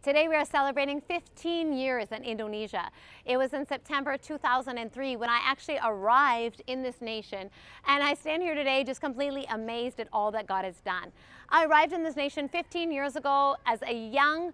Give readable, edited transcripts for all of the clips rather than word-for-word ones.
Today we are celebrating 15 years in Indonesia. It was in September 2003 when I actually arrived in this nation, and I stand here today just completely amazed at all that God has done. I arrived in this nation 15 years ago as a young,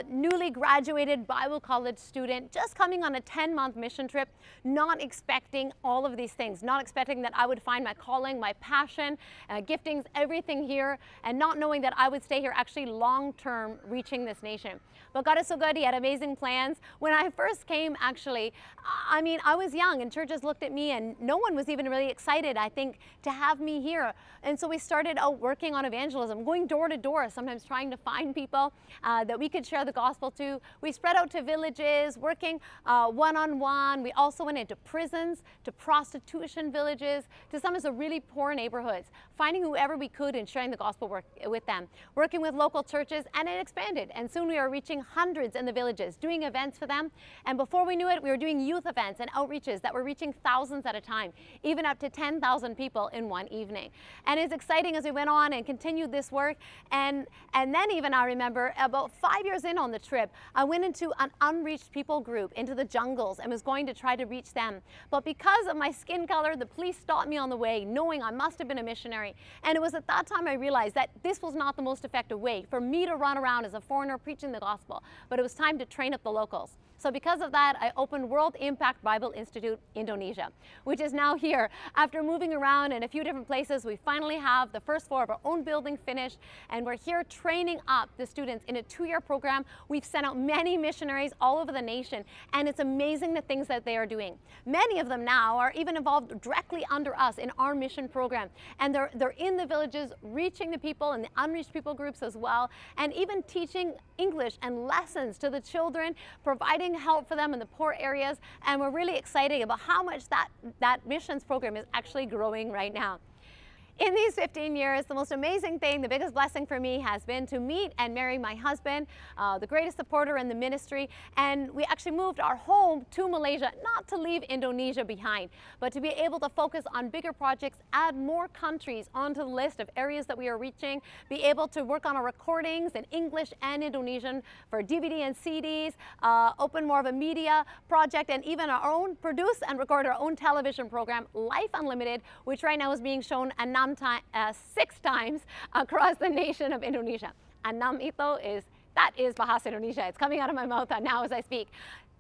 newly graduated Bible college student, just coming on a 10-month mission trip, not expecting all of these things, not expecting that I would find my calling, my passion, giftings, everything here, and not knowing that I would stay here actually long-term reaching this nation. But God is so good. He had amazing plans. When I first came, actually, I was young and churches looked at me and no one was even really excited, I think, to have me here. And so we started out working on evangelism, going door to door, sometimes trying to find people that we could share the gospel to. We spread out to villages, working one-on-one. We also went into prisons, to prostitution villages, to some of the really poor neighborhoods, finding whoever we could and sharing the gospel with them, working with local churches, and it expanded. And soon we were reaching hundreds in the villages, doing events for them. And before we knew it, we were doing youth events and outreaches that were reaching thousands at a time, even up to 10,000 people in one evening. And it's exciting as we went on and continued this work. And then even I remember about 5 years in on the trip, I went into an unreached people group into the jungles and was going to try to reach them. But because of my skin color, the police stopped me on the way, knowing I must have been a missionary. And it was at that time I realized that this was not the most effective way for me to run around as a foreigner preaching the gospel, but it was time to train up the locals. So because of that, I opened World Impact Bible Institute Indonesia, which is now here. After moving around in a few different places, we finally have the first floor of our own building finished, and we're here training up the students in a 2-year program. We've sent out many missionaries all over the nation, and it's amazing the things that they are doing. Many of them now are even involved directly under us in our mission program, and they're in the villages reaching the people and the unreached people groups as well, and even teaching English and lessons to the children, providing help for them in the poor areas. And we're really excited about how much that missions program is actually growing right now. In these 15 years, the most amazing thing, the biggest blessing for me has been to meet and marry my husband, the greatest supporter in the ministry. And we actually moved our home to Malaysia, not to leave Indonesia behind, but to be able to focus on bigger projects, add more countries onto the list of areas that we are reaching, be able to work on our recordings in English and Indonesian for DVD and CDs, open more of a media project, and even produce and record our own television program, Life Unlimited, which right now is being shown 6 times across the nation of Indonesia. Enam that is Bahasa Indonesia. It's coming out of my mouth now as I speak.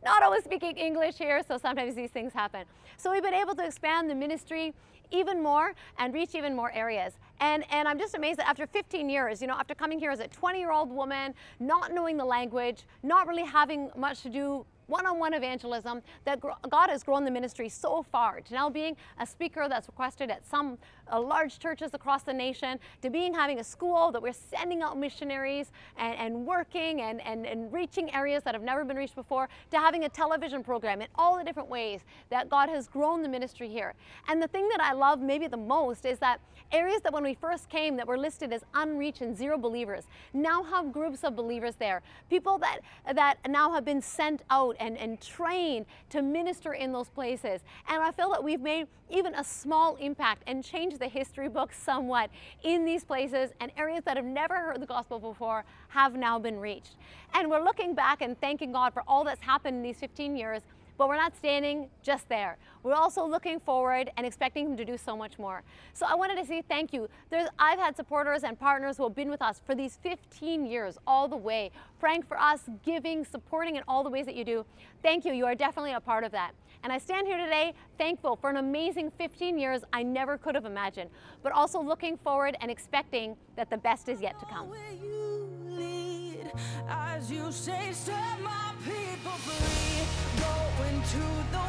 Not always speaking English here, so sometimes these things happen. So we've been able to expand the ministry even more and reach even more areas. And I'm just amazed that after 15 years, after coming here as a 20-year-old woman, not knowing the language, not really having much to do one-on-one evangelism, that God has grown the ministry so far to now being a speaker that's requested at some large churches across the nation, to having a school that we're sending out missionaries and working and reaching areas that have never been reached before, to having a television program in all the different ways that God has grown the ministry here. And the thing that I love maybe the most is that areas that when we first came that were listed as unreached and zero believers now have groups of believers there, people that now have been sent out and trained to minister in those places. And I feel that we've made even a small impact and changed the history books somewhat in these places, and areas that have never heard the gospel before have now been reached. And we're looking back and thanking God for all that's happened in these 15 years, but we're not standing just there. We're also looking forward and expecting Him to do so much more. So I wanted to say thank you. I've had supporters and partners who have been with us for these 15 years all the way, praying for us, giving, supporting in all the ways that you do. Thank you. You are definitely a part of that. And I stand here today thankful for an amazing 15 years I never could have imagined, but also looking forward and expecting that the best is yet to come. As you say, set my people free, go into the